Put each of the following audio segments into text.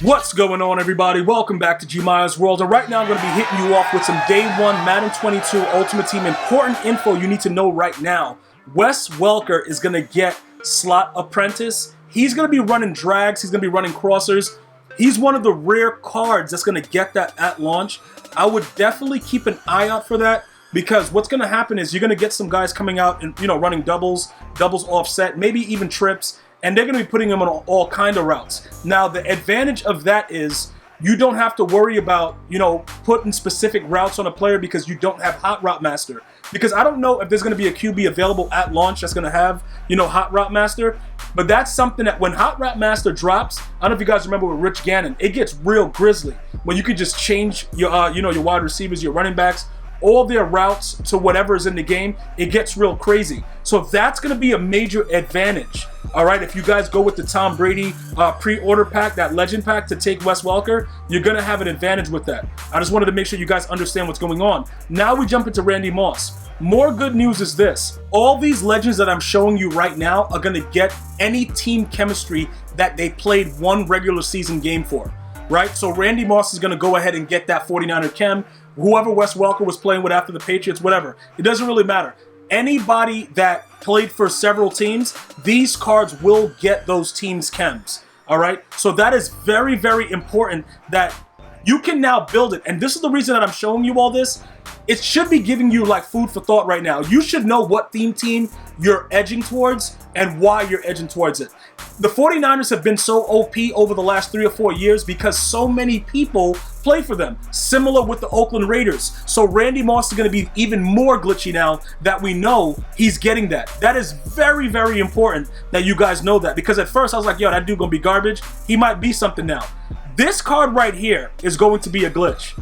What's going on, everybody? Welcome back to G-Maya's World, and right now I'm going to be hitting you off with some Day 1 Madden 22 Ultimate Team important info you need to know right now. Wes Welker is going to get Slot Apprentice. He's going to be running drags. He's going to be running crossers. He's one of the rare cards that's going to get that at launch. I would definitely keep an eye out for that, because what's going to happen is you're going to get some guys coming out and, running doubles offset, maybe even trips, and they're going to be putting them on all kind of routes. Now, the advantage of that is you don't have to worry about, putting specific routes on a player because you don't have Hot Route Master. Because I don't know if there's going to be a QB available at launch that's going to have, Hot Route Master. But that's something that when Hot Route Master drops, I don't know if you guys remember with Rich Gannon, it gets real grisly when you can just change your, your wide receivers, your running backs, all their routes to whatever is in the game. It gets real crazy. So that's going to be a major advantage. All right, if you guys go with the Tom Brady pre-order pack, that legend pack to take Wes Welker, you're going to have an advantage with that. I just wanted to make sure you guys understand what's going on. Now we jump into Randy Moss. More good news is this. All these legends that I'm showing you right now are going to get any team chemistry that they played one regular season game for. Right? So Randy Moss is going to go ahead and get that 49er chem. Whoever Wes Welker was playing with after the Patriots, whatever. It doesn't really matter. Anybody that played for several teams, these cards will get those teams' chems. All right? So that is very, very important that you can now build it. And this is the reason that I'm showing you all this. It should be giving you like food for thought right now. You should know what theme team you're edging towards and why you're edging towards it. The 49ers have been so OP over the last 3 or 4 years because so many people play for them. Similar with the Oakland Raiders. So Randy Moss is going to be even more glitchy now that we know he's getting that. That is very, very important that you guys know that, because at first I was like, yo, that dude going to be garbage. He might be something now. This card right here is going to be a glitch.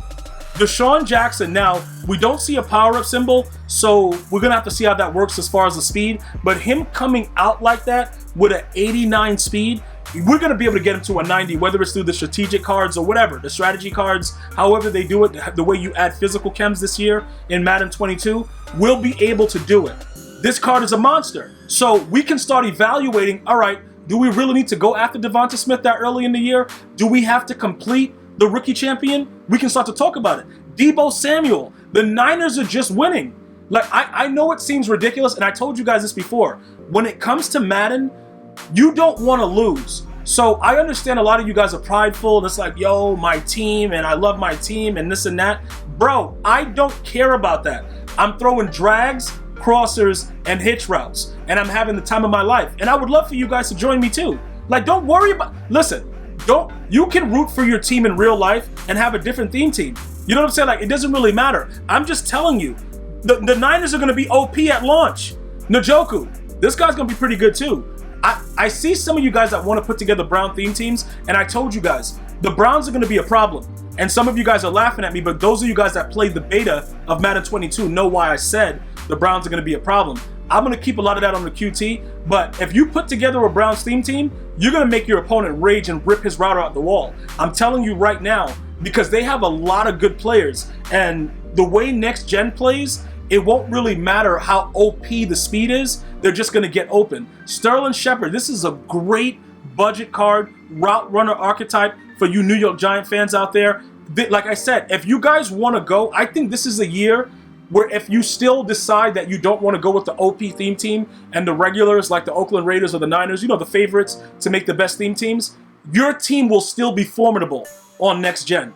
Deshaun Jackson, now, we don't see a power-up symbol, so we're going to have to see how that works as far as the speed. But him coming out like that with an 89 speed, we're going to be able to get him to a 90, whether it's through the strategic cards or whatever, the strategy cards, however they do it, the way you add physical chems this year in Madden 22, we'll be able to do it. This card is a monster. So we can start evaluating, all right, do we really need to go after Devonta Smith that early in the year? Do we have to complete the rookie champion? We can start to talk about it. Deebo Samuel, the Niners are just winning. Like, I know it seems ridiculous, and I told you guys this before. When it comes to Madden, you don't want to lose. So I understand a lot of you guys are prideful, and it's like, yo, my team, and I love my team, and this and that. Bro, I don't care about that. I'm throwing drags, crossers, and hitch routes, and I'm having the time of my life. And I would love for you guys to join me too. Like, don't worry about, listen, you can root for your team in real life and have a different theme team. You know what I'm saying? Like, it doesn't really matter. I'm just telling you, the Niners are going to be OP at launch. Njoku, this guy's going to be pretty good too. I see some of you guys that want to put together Brown theme teams, and I told you guys, the Browns are going to be a problem. And some of you guys are laughing at me, but those of you guys that played the beta of Madden 22 know why I said the Browns are going to be a problem. I'm going to keep a lot of that on the QT, but if you put together a Browns theme team, you're going to make your opponent rage and rip his router out the wall. I'm telling you right now, because they have a lot of good players, and the way next gen plays, it won't really matter how OP the speed is. They're just going to get open. Sterling Shepard, this is a great budget card, route runner archetype for you New York Giant fans out there. Like I said, if you guys want to go, I think this is a year where if you still decide that you don't want to go with the OP theme team and the regulars like the Oakland Raiders or the Niners, the favorites to make the best theme teams, your team will still be formidable on next gen.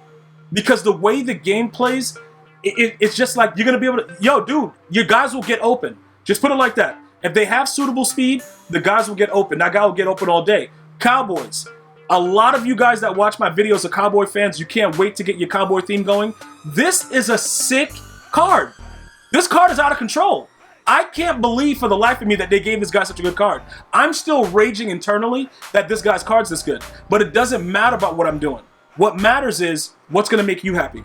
Because the way the game plays, it's just like you're going to be able to, yo, dude, your guys will get open. Just put it like that. If they have suitable speed, the guys will get open. That guy will get open all day. Cowboys. A lot of you guys that watch my videos are Cowboy fans. You can't wait to get your Cowboy theme going. This is a sick card. This card is out of control. I can't believe for the life of me that they gave this guy such a good card. I'm still raging internally that this guy's card's this good. But it doesn't matter about what I'm doing. What matters is what's going to make you happy.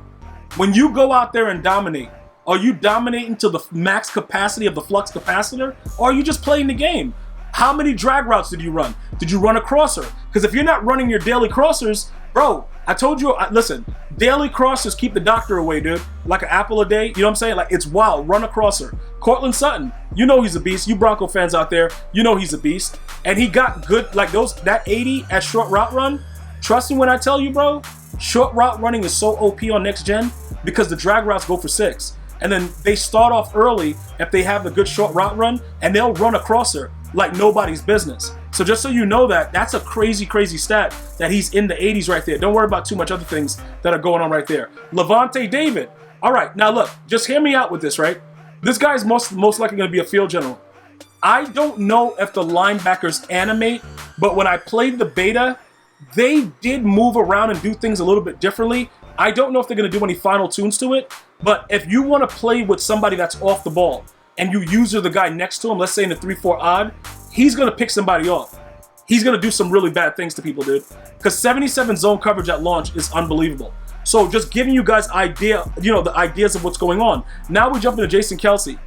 When you go out there and dominate, are you dominating to the max capacity of the flux capacitor? Or are you just playing the game? How many drag routes did you run? Did you run a crosser? Because if you're not running your daily crossers, bro, I told you, listen, daily crossers keep the doctor away, dude. Like an apple a day, you know what I'm saying? Like, it's wild. Run a crosser. Cortland Sutton, you know he's a beast. You Bronco fans out there, you know he's a beast. And he got good, like that 80 at short route run, Trust me when I tell you, bro, short route running is so OP on next gen because the drag routes go for 6. And then they start off early if they have a good short route run, and they'll run a crosser like nobody's business. So just so you know that, that's a crazy, crazy stat that he's in the 80s right there. Don't worry about too much other things that are going on right there. Levante David. All right, now look, just hear me out with this, right? This guy's most likely going to be a field general. I don't know if the linebackers animate, but when I played the beta, they did move around and do things a little bit differently. I don't know if they're going to do any final tunes to it, but if you want to play with somebody that's off the ball and you user the guy next to him, let's say in the 3-4 odd, he's going to pick somebody off. He's going to do some really bad things to people, dude. Because 77 zone coverage at launch is unbelievable. So just giving you guys the ideas of what's going on. Now we jump into Jason Kelce.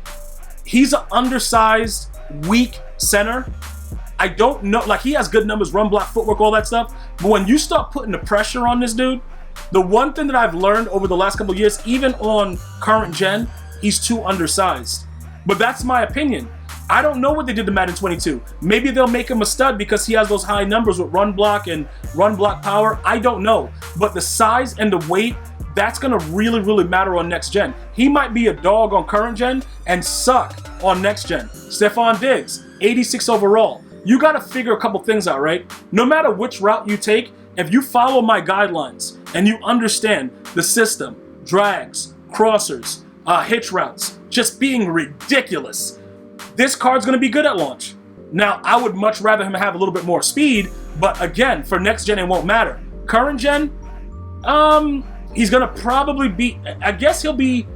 He's an undersized, weak center. I don't know, like he has good numbers, run block, footwork, all that stuff. But when you start putting the pressure on this dude, the one thing that I've learned over the last couple of years, even on current gen, he's too undersized. But that's my opinion. I don't know what they did to Madden 22. Maybe they'll make him a stud because he has those high numbers with run block and run block power. I don't know. But the size and the weight, that's going to really, really matter on next gen. He might be a dog on current gen and suck on next gen. Stephon Diggs, 86 overall. You got to figure a couple things out, right? No matter which route you take, if you follow my guidelines and you understand the system, drags, crossers, hitch routes, just being ridiculous, this card's going to be good at launch. Now, I would much rather him have a little bit more speed, but again, for next gen, it won't matter. Current gen, he's going to probably be, I guess he'll be,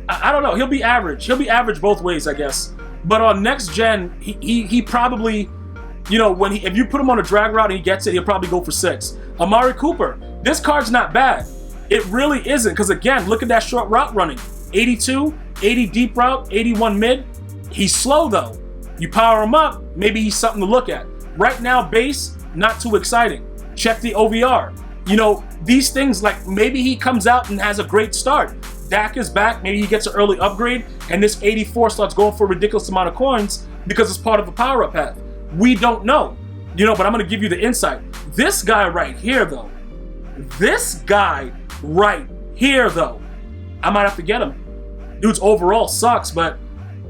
I don't know, he'll be average. He'll be average both ways, I guess. But on next gen, he probably, you know, if you put him on a drag route and he gets it, he'll probably go for 6. Amari Cooper, this card's not bad. It really isn't, because again, look at that short route running. 82, 80 deep route, 81 mid. He's slow though. You power him up, maybe he's something to look at. Right now, base, not too exciting. Check the OVR. You know, these things, like maybe he comes out and has a great start. Dak is back, maybe he gets an early upgrade, and this 84 starts going for a ridiculous amount of coins because it's part of a power-up path. We don't know, you know, but I'm going to give you the insight. This guy right here, though, I might have to get him. Dude's overall sucks, but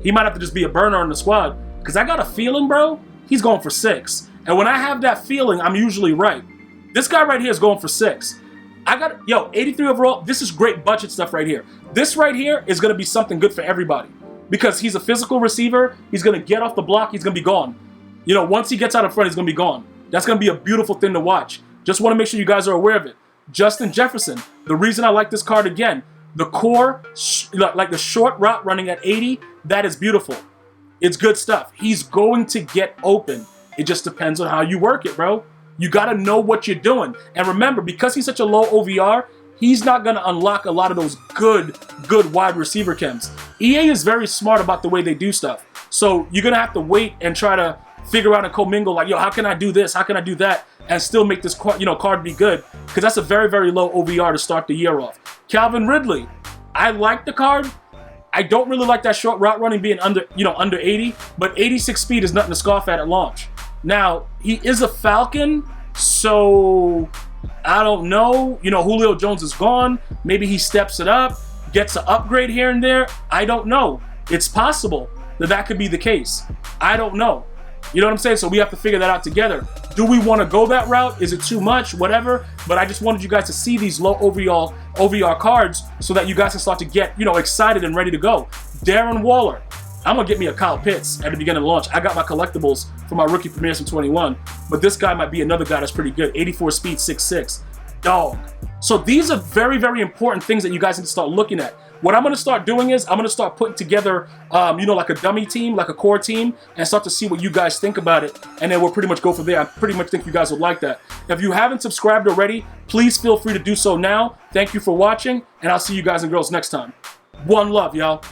he might have to just be a burner on the squad, because I got a feeling, bro, he's going for 6. And when I have that feeling, I'm usually right. This guy right here is going for 6. 83 overall, this is great budget stuff right here. This right here is going to be something good for everybody, because he's a physical receiver. He's going to get off the block. He's going to be gone. You know, once he gets out in front, he's going to be gone. That's going to be a beautiful thing to watch. Just want to make sure you guys are aware of it. Justin Jefferson, the reason I like this card again, the core, like the short route running at 80, that is beautiful. It's good stuff. He's going to get open. It just depends on how you work it, bro. You got to know what you're doing. And remember, because he's such a low OVR, he's not going to unlock a lot of those good wide receiver chems. EA is very smart about the way they do stuff. So you're going to have to wait and try to figure out and commingle, like, yo, how can I do this? How can I do that? And still make this card be good, because that's a very, very low OVR to start the year off. Calvin Ridley, I like the card. I don't really like that short route running being under 80, but 86 speed is nothing to scoff at launch. Now, he is a Falcon, so I don't know. You know, Julio Jones is gone. Maybe he steps it up, gets an upgrade here and there. I don't know. It's possible that could be the case. I don't know. You know what I'm saying? So we have to figure that out together. Do we want to go that route? Is it too much? Whatever. But I just wanted you guys to see these low OVR cards so that you guys can start to get, excited and ready to go. Darren Waller. I'm going to get me a Kyle Pitts at the beginning of the launch. I got my collectibles for my rookie premieres from 21. But this guy might be another guy that's pretty good. 84 speed, 6'6". Dog. So these are very, very important things that you guys need to start looking at. What I'm going to start doing is I'm going to start putting together, like a dummy team, like a core team, and start to see what you guys think about it. And then we'll pretty much go from there. I pretty much think you guys would like that. If you haven't subscribed already, please feel free to do so now. Thank you for watching, and I'll see you guys and girls next time. One love, y'all.